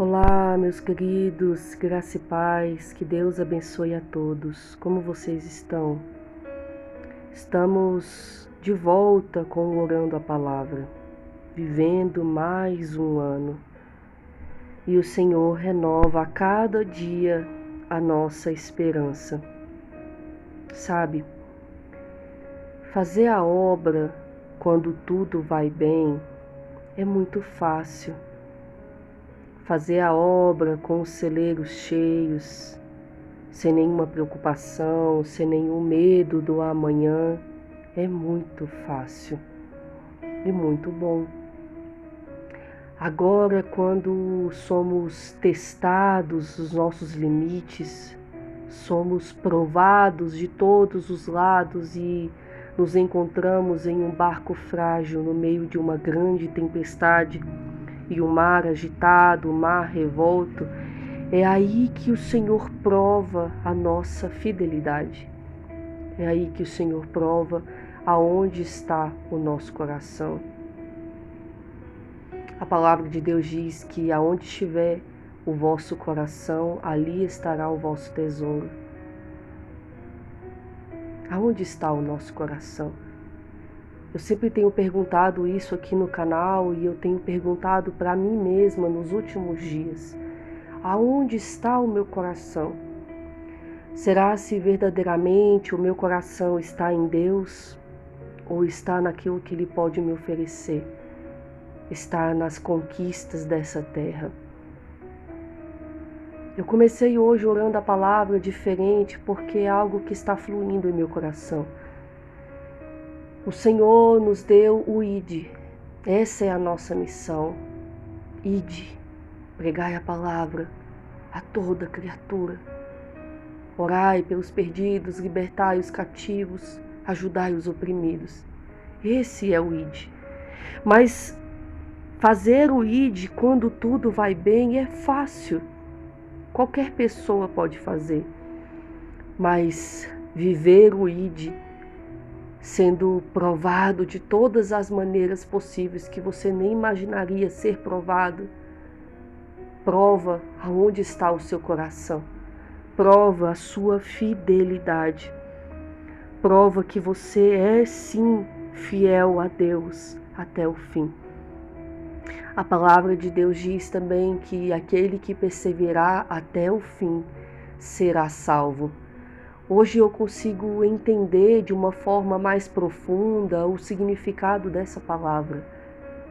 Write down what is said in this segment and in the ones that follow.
Olá, meus queridos, graça e paz, que Deus abençoe a todos. Como vocês estão? Estamos de volta com o Orando a Palavra, vivendo mais um ano. E o Senhor renova a cada dia a nossa esperança. Sabe, fazer a obra quando tudo vai bem é muito fácil. Fazer a obra com os celeiros cheios, sem nenhuma preocupação, sem nenhum medo do amanhã, é muito fácil e muito bom. Agora, quando somos testados os nossos limites, somos provados de todos os lados e nos encontramos em um barco frágil no meio de uma grande tempestade, e o mar agitado, o mar revolto, é aí que o Senhor prova a nossa fidelidade. É aí que o Senhor prova aonde está o nosso coração. A palavra de Deus diz que aonde estiver o vosso coração, ali estará o vosso tesouro. Aonde está o nosso coração? Eu sempre tenho perguntado isso aqui no canal e eu tenho perguntado para mim mesma nos últimos dias. Aonde está o meu coração? Será se verdadeiramente o meu coração está em Deus ou está naquilo que Ele pode me oferecer? Está nas conquistas dessa terra? Eu comecei hoje orando a palavra diferente porque é algo que está fluindo em meu coração. O Senhor nos deu o Ide, essa é a nossa missão. Ide, pregai a palavra a toda criatura. Orai pelos perdidos, libertai os cativos, ajudai os oprimidos. Esse é o Ide. Mas fazer o Ide quando tudo vai bem é fácil. Qualquer pessoa pode fazer. Mas viver o Ide sendo provado de todas as maneiras possíveis que você nem imaginaria ser provado, prova aonde está o seu coração, prova a sua fidelidade, prova que você é sim fiel a Deus até o fim. A palavra de Deus diz também que aquele que perseverar até o fim será salvo. Hoje eu consigo entender de uma forma mais profunda o significado dessa palavra.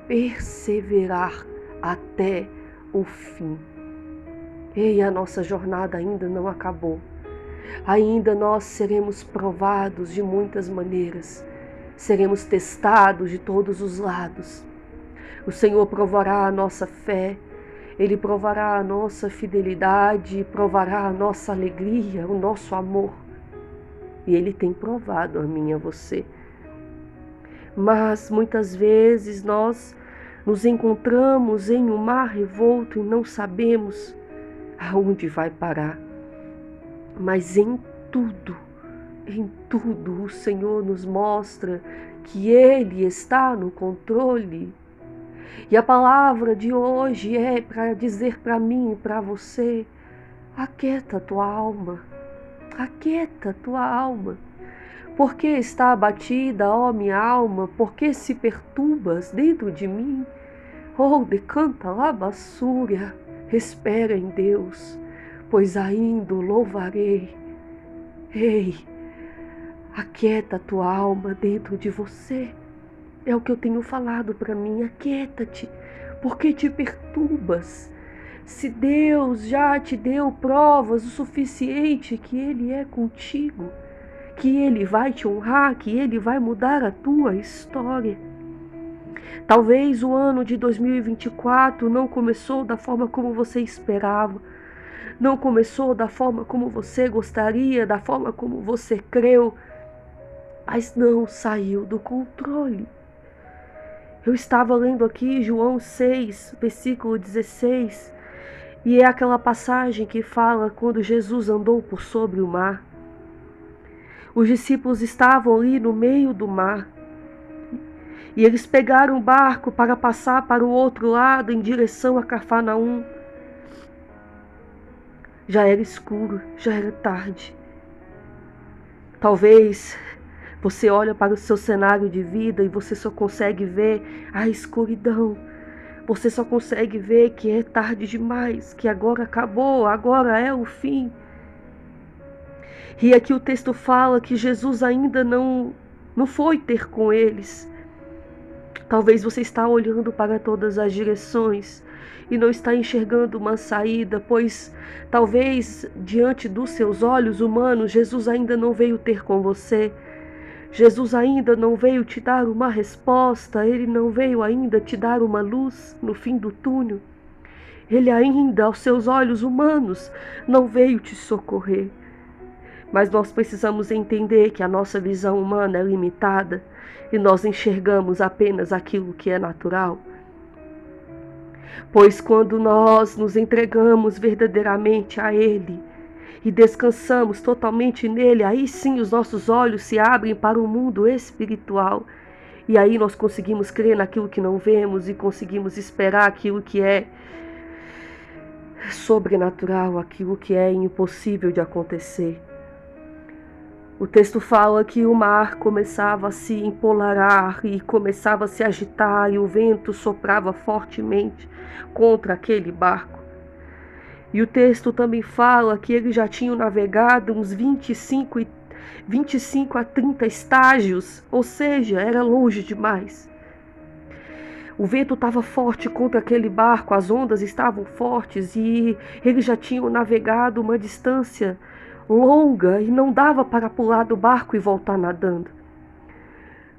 Perseverar até o fim. Ei, a nossa jornada ainda não acabou. Ainda nós seremos provados de muitas maneiras. Seremos testados de todos os lados. O Senhor provará a nossa fé. Ele provará a nossa fidelidade, provará a nossa alegria, o nosso amor. E Ele tem provado a mim e a você. Mas muitas vezes nós nos encontramos em um mar revolto e não sabemos aonde vai parar. Mas em tudo o Senhor nos mostra que Ele está no controle. E a palavra de hoje é para dizer para mim e para você: aquieta a tua alma. Aquieta tua alma. Por que está abatida, ó minha alma? Por que se perturbas dentro de mim? Oh, decanta labassúria, espera em Deus, pois ainda o louvarei. Ei, aquieta tua alma dentro de você. É o que eu tenho falado para mim. Aquieta-te, porque te perturbas. Se Deus já te deu provas o suficiente que Ele é contigo, que Ele vai te honrar, que Ele vai mudar a tua história. Talvez o ano de 2024 não começou da forma como você esperava, não começou da forma como você gostaria, da forma como você creu, mas não saiu do controle. Eu estava lendo aqui João 6, versículo 16, e é aquela passagem que fala quando Jesus andou por sobre o mar. Os discípulos estavam ali no meio do mar. E eles pegaram um barco para passar para o outro lado em direção a Cafarnaum. Já era escuro, já era tarde. Talvez você olha para o seu cenário de vida e você só consegue ver a escuridão. Você só consegue ver que é tarde demais, que agora acabou, agora é o fim. E aqui o texto fala que Jesus ainda não foi ter com eles. Talvez você está olhando para todas as direções e não está enxergando uma saída, pois talvez diante dos seus olhos humanos, Jesus ainda não veio ter com você. Jesus ainda não veio te dar uma resposta, Ele não veio ainda te dar uma luz no fim do túnel. Ele ainda, aos seus olhos humanos, não veio te socorrer. Mas nós precisamos entender que a nossa visão humana é limitada e nós enxergamos apenas aquilo que é natural. Pois quando nós nos entregamos verdadeiramente a Ele e descansamos totalmente nele, aí sim os nossos olhos se abrem para o mundo espiritual. E aí nós conseguimos crer naquilo que não vemos e conseguimos esperar aquilo que é sobrenatural, aquilo que é impossível de acontecer. O texto fala que o mar começava a se empolarar e começava a se agitar e o vento soprava fortemente contra aquele barco. E o texto também fala que eles já tinham navegado uns 25 a 30 estágios, ou seja, era longe demais. O vento estava forte contra aquele barco, as ondas estavam fortes e eles já tinham navegado uma distância longa e não dava para pular do barco e voltar nadando.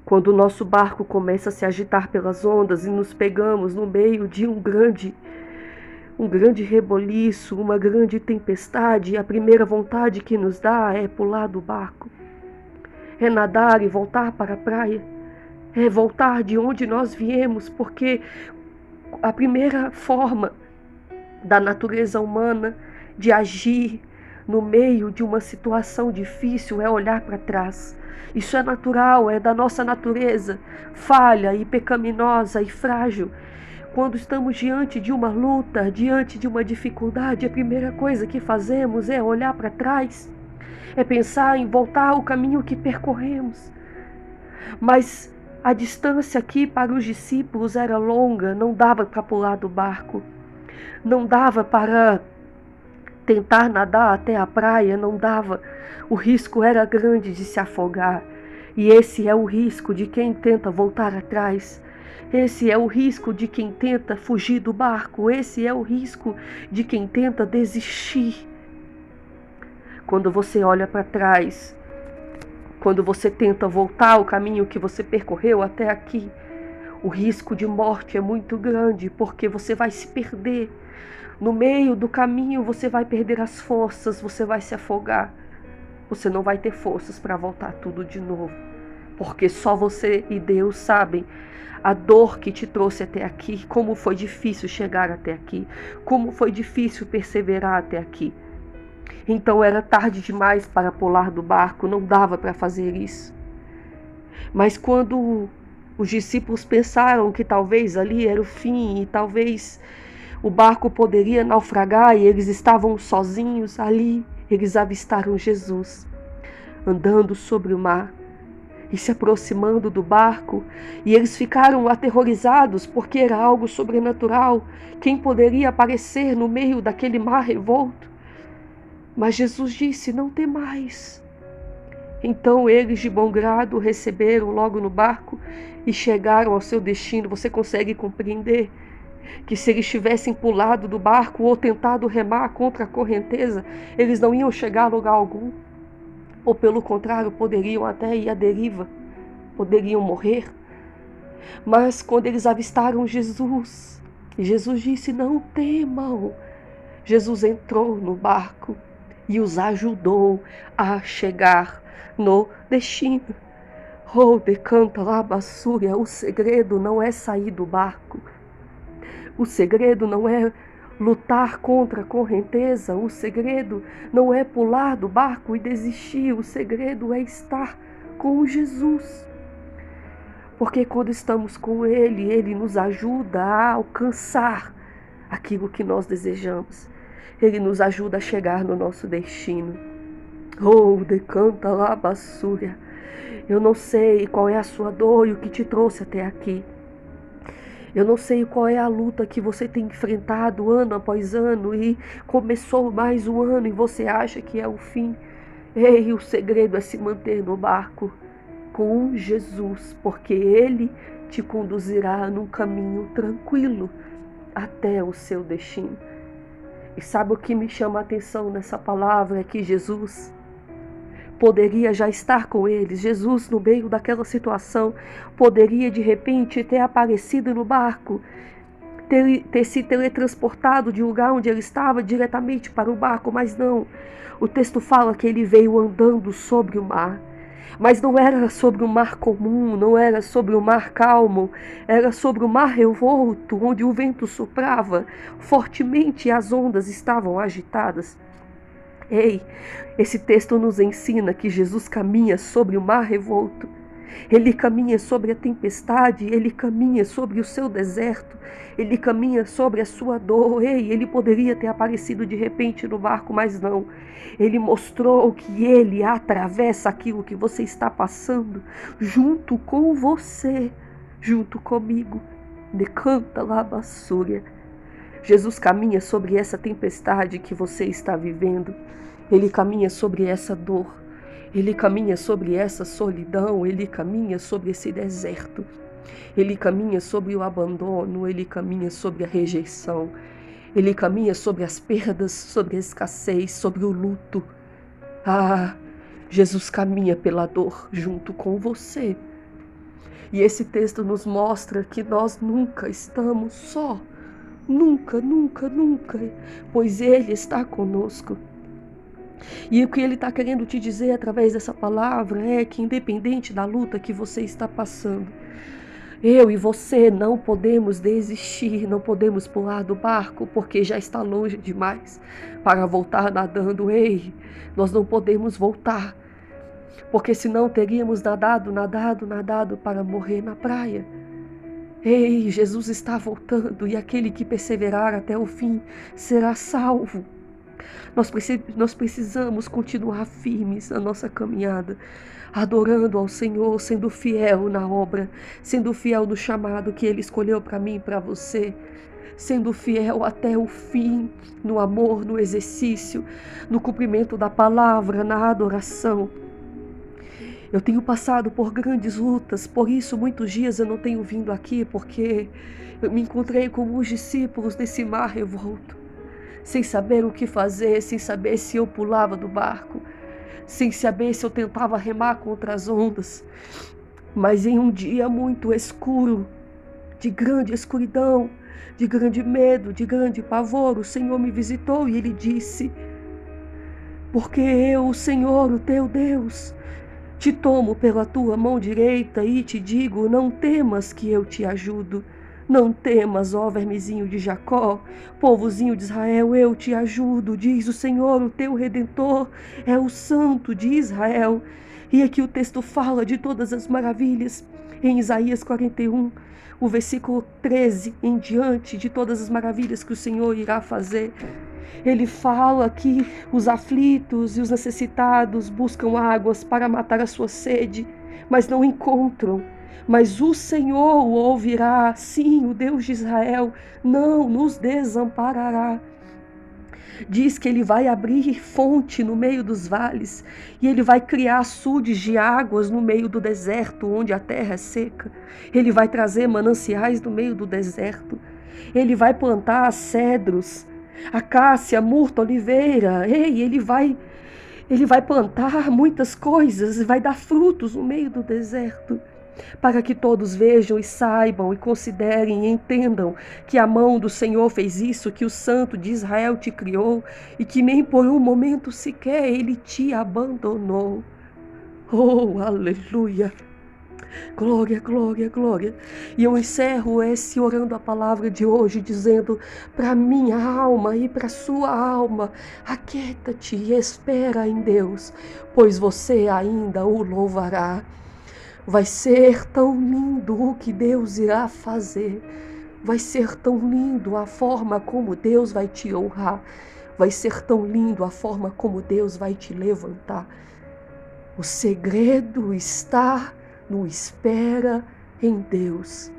Quando o nosso barco começa a se agitar pelas ondas e nos pegamos no meio de um grande reboliço, uma grande tempestade, a primeira vontade que nos dá é pular do barco, é nadar e voltar para a praia, é voltar de onde nós viemos, porque a primeira forma da natureza humana de agir no meio de uma situação difícil é olhar para trás. Isso é natural, é da nossa natureza, falha e pecaminosa e frágil. Quando estamos diante de uma luta, diante de uma dificuldade, a primeira coisa que fazemos é olhar para trás, é pensar em voltar ao caminho que percorremos. Mas a distância aqui para os discípulos era longa, não dava para pular do barco, não dava para tentar nadar até a praia, não dava. O risco era grande de se afogar. E esse é o risco de quem tenta voltar atrás. Esse é o risco de quem tenta fugir do barco. Esse é o risco de quem tenta desistir. Quando você olha para trás, quando você tenta voltar ao caminho que você percorreu até aqui, o risco de morte é muito grande, porque você vai se perder. No meio do caminho você vai perder as forças, você vai se afogar. Você não vai ter forças para voltar tudo de novo, porque só você e Deus sabem a dor que te trouxe até aqui, como foi difícil chegar até aqui, como foi difícil perseverar até aqui. Então era tarde demais para pular do barco, não dava para fazer isso. Mas quando os discípulos pensaram que talvez ali era o fim e talvez o barco poderia naufragar e eles estavam sozinhos ali, eles avistaram Jesus andando sobre o mar e se aproximando do barco, e eles ficaram aterrorizados porque era algo sobrenatural. Quem poderia aparecer no meio daquele mar revolto? Mas Jesus disse: não temais. Então eles de bom grado receberam logo no barco e chegaram ao seu destino. Você consegue compreender que se eles tivessem pulado do barco ou tentado remar contra a correnteza, eles não iam chegar a lugar algum? Ou pelo contrário, poderiam até ir à deriva, poderiam morrer? Mas quando eles avistaram Jesus, Jesus disse: não temam. Jesus entrou no barco e os ajudou a chegar no destino. Oh, decanta lá, basúria, o segredo não é sair do barco. O segredo não é lutar contra a correnteza, o segredo não é pular do barco e desistir, o segredo é estar com Jesus. Porque quando estamos com Ele, Ele nos ajuda a alcançar aquilo que nós desejamos. Ele nos ajuda a chegar no nosso destino. Oh, decanta lá, basúria. Eu não sei qual é a sua dor e o que te trouxe até aqui. Eu não sei qual é a luta que você tem enfrentado ano após ano e começou mais um ano e você acha que é o fim. Ei, o segredo é se manter no barco com Jesus, porque Ele te conduzirá num caminho tranquilo até o seu destino. E sabe o que me chama a atenção nessa palavra? É que Jesus poderia já estar com eles. Jesus, no meio daquela situação, poderia de repente ter aparecido no barco, ter se teletransportado de um lugar onde ele estava diretamente para o barco, mas não. O texto fala que ele veio andando sobre o mar. Mas não era sobre o mar comum, não era sobre o mar calmo, era sobre o mar revolto, onde o vento soprava fortemente e as ondas estavam agitadas. Ei, esse texto nos ensina que Jesus caminha sobre o mar revolto. Ele caminha sobre a tempestade, ele caminha sobre o seu deserto, ele caminha sobre a sua dor. Ei, ele poderia ter aparecido de repente no barco, mas não. Ele mostrou que ele atravessa aquilo que você está passando, junto com você, junto comigo. Decanta lá, basúria. Jesus caminha sobre essa tempestade que você está vivendo. Ele caminha sobre essa dor. Ele caminha sobre essa solidão, ele caminha sobre esse deserto, ele caminha sobre o abandono, ele caminha sobre a rejeição, ele caminha sobre as perdas, sobre a escassez, sobre o luto. Ah, Jesus caminha pela dor junto com você. E esse texto nos mostra que nós nunca estamos só, nunca, nunca, nunca, pois Ele está conosco. E o que ele está querendo te dizer através dessa palavra é que, independente da luta que você está passando, eu e você não podemos desistir, não podemos pular do barco, porque já está longe demais para voltar nadando. Ei, nós não podemos voltar, porque senão teríamos nadado para morrer na praia. Ei, Jesus está voltando e aquele que perseverar até o fim será salvo. Nós precisamos continuar firmes na nossa caminhada, adorando ao Senhor, sendo fiel na obra, sendo fiel no chamado que Ele escolheu para mim e para você, sendo fiel até o fim, no amor, no exercício, no cumprimento da palavra, na adoração. Eu tenho passado por grandes lutas, por isso muitos dias eu não tenho vindo aqui, porque eu me encontrei com os discípulos nesse mar revolto, sem saber o que fazer, sem saber se eu pulava do barco, sem saber se eu tentava remar contra as ondas. Mas em um dia muito escuro, de grande escuridão, de grande medo, de grande pavor, o Senhor me visitou e Ele disse: porque eu, o Senhor, o teu Deus, te tomo pela tua mão direita e te digo, não temas que eu te ajudo. Não temas, ó vermezinho de Jacó, povozinho de Israel, eu te ajudo, diz o Senhor, o teu Redentor, é o Santo de Israel. E aqui o texto fala de todas as maravilhas, em Isaías 41, o versículo 13 em diante, de todas as maravilhas que o Senhor irá fazer. Ele fala que os aflitos e os necessitados buscam águas para matar a sua sede, mas não encontram. Mas o Senhor o ouvirá, sim, o Deus de Israel não nos desamparará. Diz que Ele vai abrir fonte no meio dos vales e Ele vai criar açudes de águas no meio do deserto, onde a terra é seca. Ele vai trazer mananciais no meio do deserto. Ele vai plantar cedros, acácia, murta, oliveira. Ei, Ele vai plantar muitas coisas, vai dar frutos no meio do deserto, para que todos vejam e saibam e considerem e entendam que a mão do Senhor fez isso, que o Santo de Israel te criou e que nem por um momento sequer Ele te abandonou. Oh, aleluia! Glória, glória, glória. E eu encerro esse orando a palavra de hoje dizendo para minha alma e para sua alma: aquieta-te e espera em Deus, pois você ainda o louvará. Vai ser tão lindo o que Deus irá fazer. Vai ser tão lindo a forma como Deus vai te honrar. Vai ser tão lindo a forma como Deus vai te levantar. O segredo está no espera em Deus.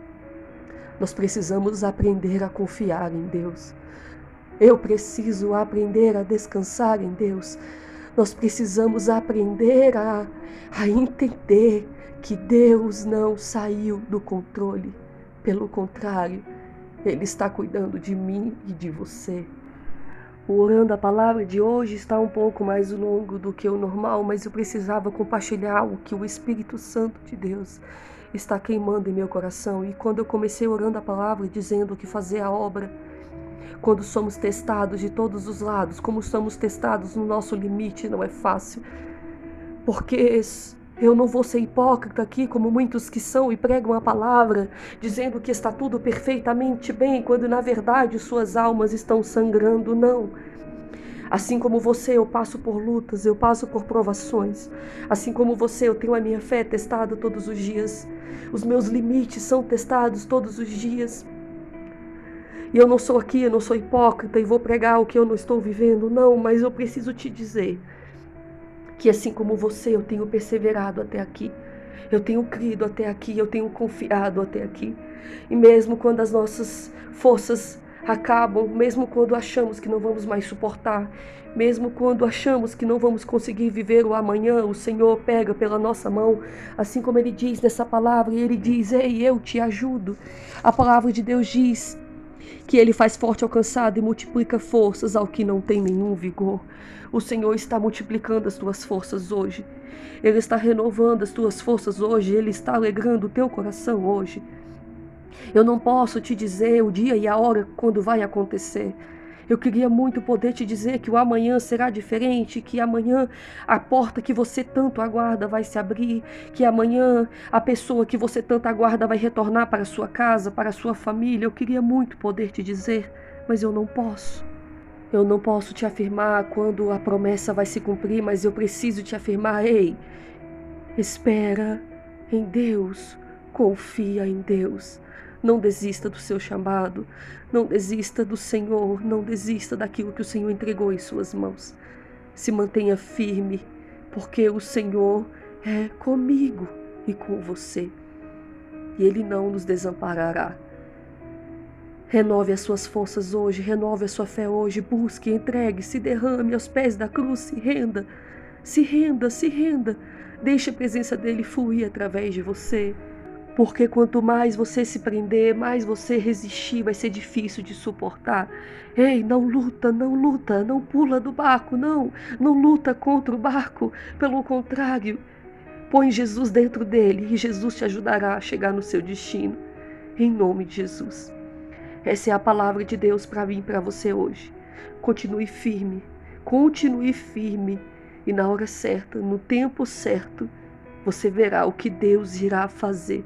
Nós precisamos aprender a confiar em Deus. Eu preciso aprender a descansar em Deus. Nós precisamos aprender a entender que Deus não saiu do controle. Pelo contrário, Ele está cuidando de mim e de você. O Orando a Palavra de hoje está um pouco mais longo do que o normal, mas eu precisava compartilhar o que o Espírito Santo de Deus está queimando em meu coração. E quando eu comecei orando a palavra, dizendo que fazer a obra, quando somos testados de todos os lados, como somos testados no nosso limite, não é fácil. Porque eu não vou ser hipócrita aqui, como muitos que são e pregam a palavra, dizendo que está tudo perfeitamente bem, quando na verdade suas almas estão sangrando, não. Assim como você, eu passo por lutas, eu passo por provações. Assim como você, eu tenho a minha fé testada todos os dias. Os meus limites são testados todos os dias. E eu não sou aqui, eu não sou hipócrita e vou pregar o que eu não estou vivendo, não, mas eu preciso te dizer que assim como você, eu tenho perseverado até aqui. Eu tenho crido até aqui, eu tenho confiado até aqui. E mesmo quando as nossas forças acabam, mesmo quando achamos que não vamos mais suportar, mesmo quando achamos que não vamos conseguir viver o amanhã, o Senhor pega pela nossa mão, assim como Ele diz nessa palavra, e Ele diz: ei, eu te ajudo. A palavra de Deus diz que Ele faz forte ao cansado e multiplica forças ao que não tem nenhum vigor. O Senhor está multiplicando as tuas forças hoje. Ele está renovando as tuas forças hoje. Ele está alegrando o teu coração hoje. Eu não posso te dizer o dia e a hora quando vai acontecer. Eu queria muito poder te dizer que o amanhã será diferente, que amanhã a porta que você tanto aguarda vai se abrir, que amanhã a pessoa que você tanto aguarda vai retornar para a sua casa, para a sua família. Eu queria muito poder te dizer, mas eu não posso. Eu não posso te afirmar quando a promessa vai se cumprir, mas eu preciso te afirmar: ei, espera em Deus, confia em Deus. Não desista do seu chamado, não desista do Senhor, não desista daquilo que o Senhor entregou em suas mãos. Se mantenha firme, porque o Senhor é comigo e com você, e Ele não nos desamparará. Renove as suas forças hoje, renove a sua fé hoje, busque, entregue, se derrame aos pés da cruz, se renda, se renda, se renda. Deixe a presença dele fluir através de você. Porque quanto mais você se prender, mais você resistir, vai ser difícil de suportar. Ei, não luta, não pula do barco, não luta contra o barco. Pelo contrário, põe Jesus dentro dele e Jesus te ajudará a chegar no seu destino. Em nome de Jesus. Essa é a palavra de Deus para mim e para você hoje. Continue firme, e na hora certa, no tempo certo, você verá o que Deus irá fazer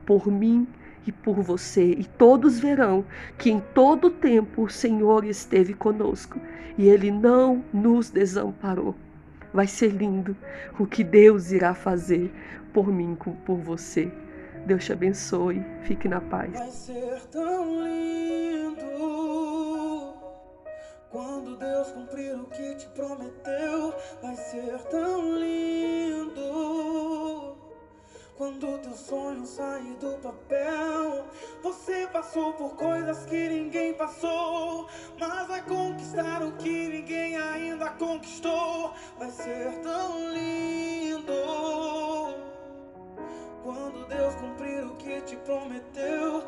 por mim e por você. E todos verão que em todo tempo o Senhor esteve conosco e Ele não nos desamparou. Vai ser lindo o que Deus irá fazer por mim e por você. Deus te abençoe. Fique na paz. Vai ser tão lindo quando Deus cumprir o que te prometeu. Vai ser tão lindo quando teu sonho sair do papel. Você passou por coisas que ninguém passou, mas vai conquistar o que ninguém ainda conquistou. Vai ser tão lindo quando Deus cumprir o que te prometeu.